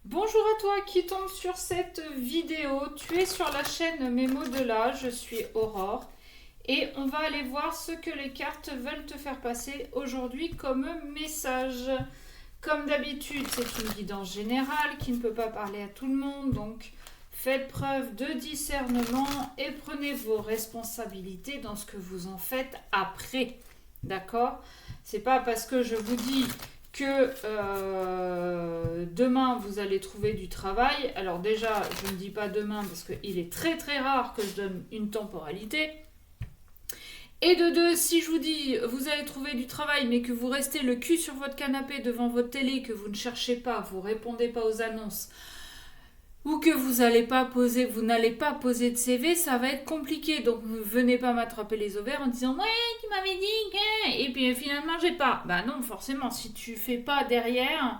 Bonjour à toi qui tombe sur cette vidéo. Tu es sur la chaîne Mes mots de là, je suis Aurore et on va aller voir ce que les cartes veulent te faire passer aujourd'hui comme message. Comme d'habitude, c'est une guidance générale qui ne peut pas parler à tout le monde, donc faites preuve de discernement et prenez vos responsabilités dans ce que vous en faites après. D'accord? C'est pas parce que je vous dis que demain vous allez trouver du travail. Alors déjà, je ne dis pas demain parce qu'il est très très rare que je donne une temporalité. Et de deux, si je vous dis vous allez trouver du travail mais que vous restez le cul sur votre canapé devant votre télé, que vous ne cherchez pas, vous répondez pas aux annonces, ou que vous n'allez pas poser de CV, ça va être compliqué. Donc ne venez pas m'attraper les ovaires en disant ouais tu m'avais dit que... et puis finalement j'ai pas. Bah non, forcément, si tu fais pas derrière,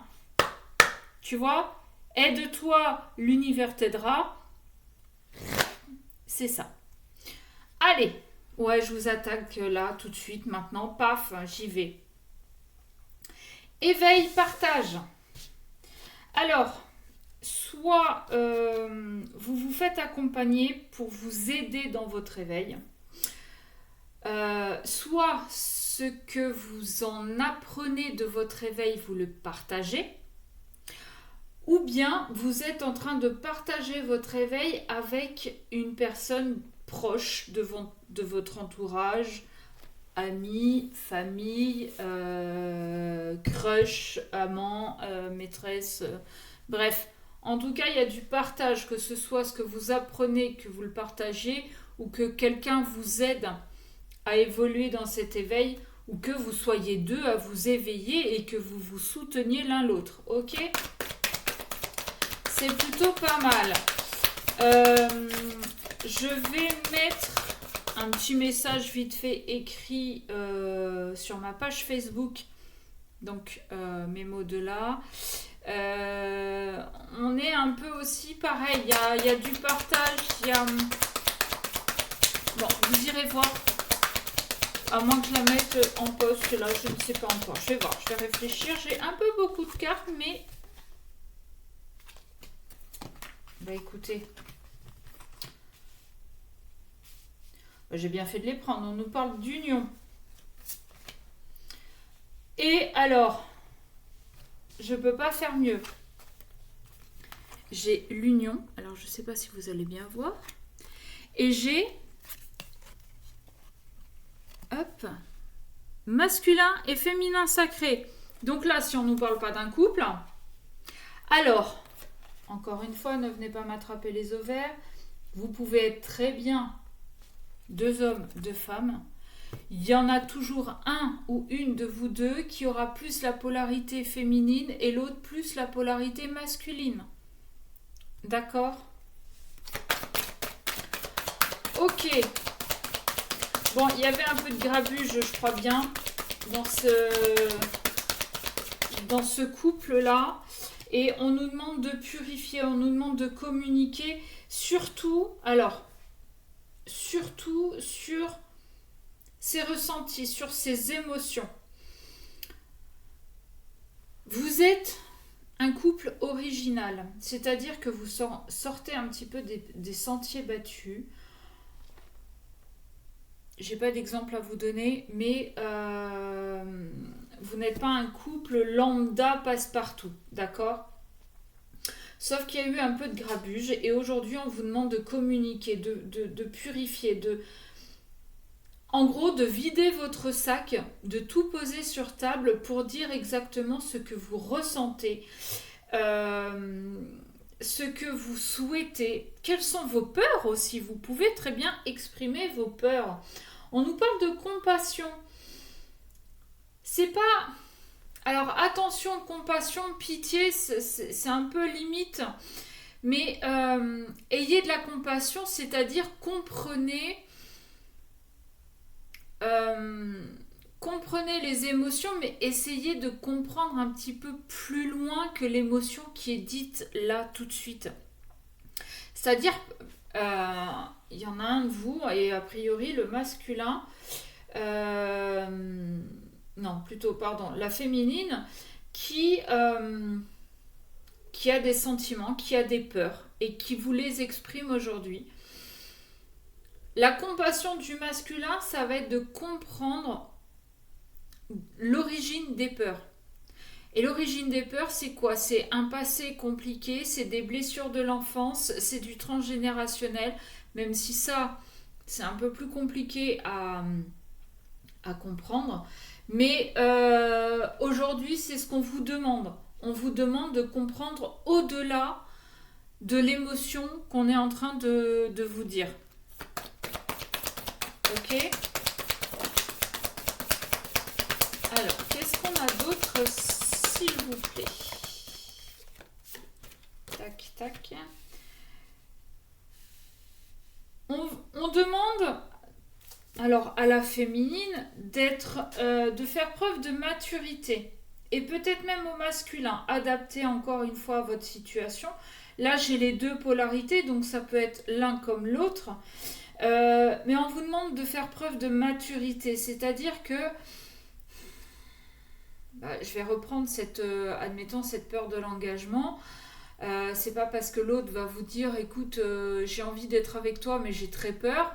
tu vois, aide-toi, l'univers t'aidera. C'est ça. Allez, ouais, je vous attaque là tout de suite maintenant, paf, j'y vais. Éveil, partage. Alors, soit vous vous faites accompagner pour vous aider dans votre éveil, soit ce que vous en apprenez de votre éveil, vous le partagez, ou bien vous êtes en train de partager votre éveil avec une personne proche de votre entourage, amis, famille, crush, amant, maîtresse, bref. En tout cas, il y a du partage, que ce soit ce que vous apprenez, que vous le partagez, ou que quelqu'un vous aide à évoluer dans cet éveil, ou que vous soyez deux à vous éveiller et que vous vous souteniez l'un l'autre. Ok ? C'est plutôt pas mal. Je vais mettre un petit message vite fait écrit sur ma page Facebook. Donc, mes mots de là. On est un peu aussi pareil. Il y a du partage. Bon, vous irez voir. À moins que je la mette en poste, là, je ne sais pas encore. Je vais voir, je vais réfléchir. J'ai un peu beaucoup de cartes, mais... Bah écoutez, j'ai bien fait de les prendre. On nous parle d'union. Et alors, je peux pas faire mieux. J'ai l'union. Alors, je sais pas si vous allez bien voir. Et j'ai... Hop. Masculin et féminin sacré. Donc là, si on ne nous parle pas d'un couple... Alors... Encore une fois, ne venez pas m'attraper les ovaires. Vous pouvez être très bien deux hommes, deux femmes. Il y en a toujours un ou une de vous deux qui aura plus la polarité féminine et l'autre plus la polarité masculine. D'accord ? Ok. Bon, il y avait un peu de grabuge, je crois bien, dans ce couple-là. Et on nous demande de purifier, on nous demande de communiquer, surtout sur ses ressentis, sur ses émotions. Vous êtes un couple original, c'est-à-dire que vous sortez un petit peu des sentiers battus. J'ai pas d'exemple à vous donner, mais vous n'êtes pas un couple lambda passe-partout, d'accord ? Sauf qu'il y a eu un peu de grabuge et aujourd'hui on vous demande de communiquer, de purifier, en gros de vider votre sac, de tout poser sur table pour dire exactement ce que vous ressentez, ce que vous souhaitez, quelles sont vos peurs aussi. Vous pouvez très bien exprimer vos peurs. On nous parle de compassion. C'est pas... Alors attention, compassion, pitié, c'est un peu limite. Mais ayez de la compassion, c'est-à-dire comprenez les émotions, mais essayez de comprendre un petit peu plus loin que l'émotion qui est dite là tout de suite. C'est-à-dire, il y en a un de vous, et a priori le masculin, non, plutôt, pardon, la féminine, qui qui a des sentiments, qui a des peurs et qui vous les exprime aujourd'hui. La compassion du masculin, ça va être de comprendre l'origine des peurs. Et l'origine des peurs, c'est quoi? C'est un passé compliqué, c'est des blessures de l'enfance, c'est du transgénérationnel, même si ça, c'est un peu plus compliqué à comprendre. Mais aujourd'hui, c'est ce qu'on vous demande. On vous demande de comprendre au-delà de l'émotion qu'on est en train de vous dire. Ok? Alors, qu'est-ce qu'on a d'autre, s'il vous plaît? Tac, tac. On demande, alors à la féminine, de faire preuve de maturité. Et peut-être même au masculin, adapté encore une fois à votre situation. Là, j'ai les deux polarités, donc ça peut être l'un comme l'autre. Mais on vous demande de faire preuve de maturité, c'est-à-dire que je vais reprendre admettons cette peur de l'engagement. C'est pas parce que l'autre va vous dire écoute, j'ai envie d'être avec toi mais j'ai très peur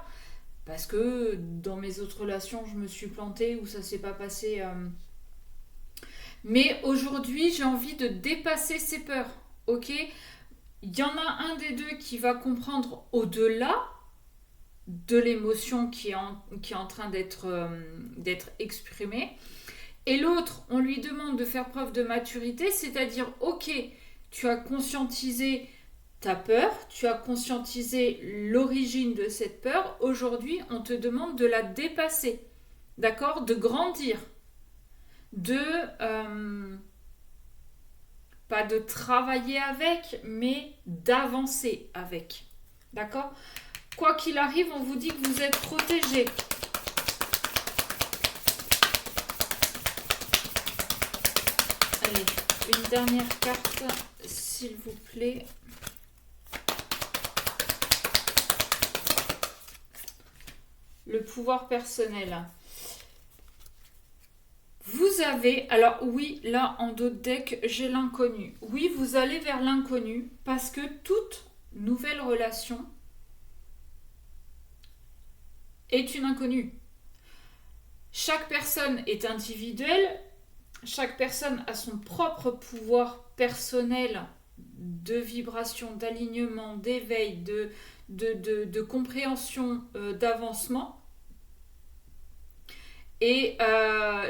parce que dans mes autres relations je me suis plantée ou ça s'est pas passé. Mais aujourd'hui j'ai envie de dépasser ces peurs, ok? Il y en a un des deux qui va comprendre au-delà de l'émotion qui est en train d'être exprimée. Et l'autre, on lui demande de faire preuve de maturité, c'est-à-dire, ok, tu as conscientisé ta peur, tu as conscientisé l'origine de cette peur, aujourd'hui, on te demande de la dépasser, d'accord? De grandir, pas de travailler avec, mais d'avancer avec, d'accord? Quoi qu'il arrive, on vous dit que vous êtes protégé. Allez, une dernière carte, s'il vous plaît. Le pouvoir personnel. Vous avez, alors oui, là en dos de deck, j'ai l'inconnu. Oui, vous allez vers l'inconnu parce que toute nouvelle relation est une inconnue. Chaque personne est individuelle, chaque personne a son propre pouvoir personnel de vibration, d'alignement, d'éveil, de compréhension, d'avancement. Et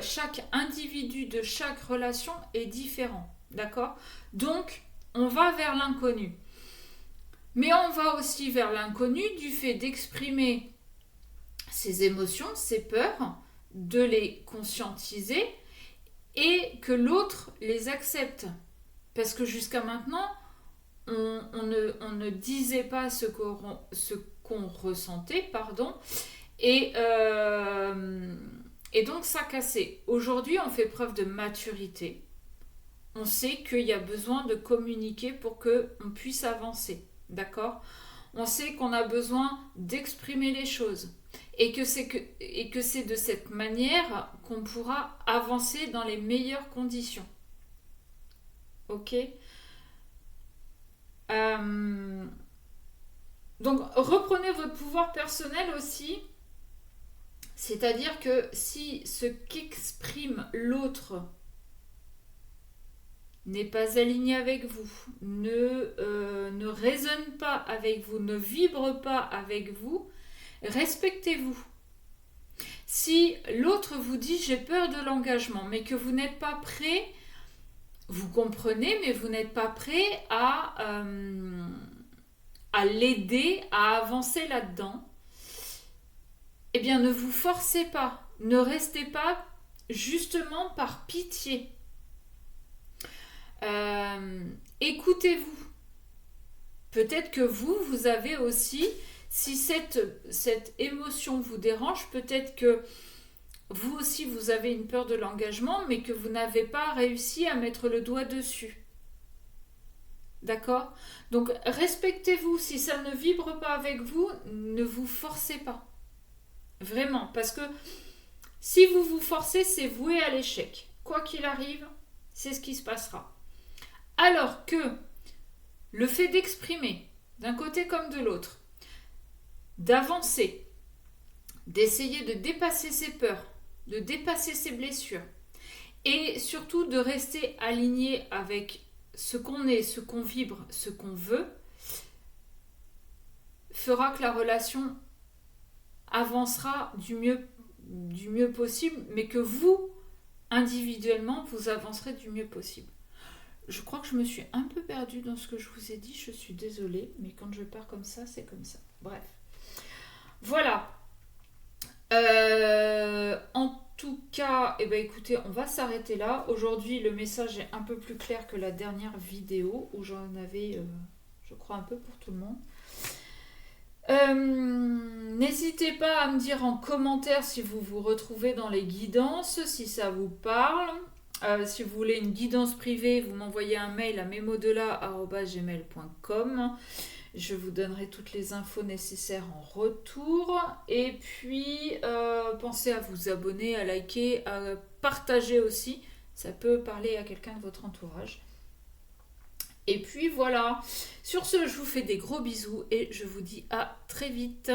chaque individu de chaque relation est différent, d'accord? Donc, on va vers l'inconnu. Mais on va aussi vers l'inconnu du fait d'exprimer ses émotions, ses peurs, de les conscientiser et que l'autre les accepte. Parce que jusqu'à maintenant, on ne disait pas ce qu'on ressentait, pardon, et donc ça cassait. Aujourd'hui, on fait preuve de maturité. On sait qu'il y a besoin de communiquer pour qu'on puisse avancer, d'accord? On sait qu'on a besoin d'exprimer les choses et que c'est de cette manière qu'on pourra avancer dans les meilleures conditions. Ok? Donc, reprenez votre pouvoir personnel aussi. C'est-à-dire que si ce qu'exprime l'autre n'est pas aligné avec vous, ne résonne pas avec vous, ne vibre pas avec vous, respectez-vous. Si l'autre vous dit j'ai peur de l'engagement, mais que vous n'êtes pas prêt, vous comprenez, mais vous n'êtes pas prêt à l'aider à avancer là-dedans, eh bien ne vous forcez pas, ne restez pas justement par pitié. Écoutez-vous. Peut-être que vous avez aussi, si cette émotion vous dérange, peut-être que vous aussi vous avez une peur de l'engagement, mais que vous n'avez pas réussi à mettre le doigt dessus. D'accord? Donc respectez-vous. Si ça ne vibre pas avec vous, ne vous forcez pas. Vraiment, parce que si vous vous forcez, c'est voué à l'échec. Quoi qu'il arrive, c'est ce qui se passera. Alors que le fait d'exprimer, d'un côté comme de l'autre, d'avancer, d'essayer de dépasser ses peurs, de dépasser ses blessures, et surtout de rester aligné avec ce qu'on est, ce qu'on vibre, ce qu'on veut, fera que la relation avancera du mieux possible, mais que vous, individuellement, vous avancerez du mieux possible. Je crois que je me suis un peu perdue dans ce que je vous ai dit, je suis désolée, mais quand je pars comme ça, c'est comme ça. Bref. Voilà. En tout cas, eh ben, écoutez, on va s'arrêter là. Aujourd'hui, le message est un peu plus clair que la dernière vidéo, où j'en avais, je crois, un peu pour tout le monde. N'hésitez pas à me dire en commentaire si vous vous retrouvez dans les guidances, si ça vous parle. Si vous voulez une guidance privée, vous m'envoyez un mail à memodela@gmail.com. Je vous donnerai toutes les infos nécessaires en retour. Et puis, pensez à vous abonner, à liker, à partager aussi. Ça peut parler à quelqu'un de votre entourage. Et puis voilà. Sur ce, je vous fais des gros bisous et je vous dis à très vite.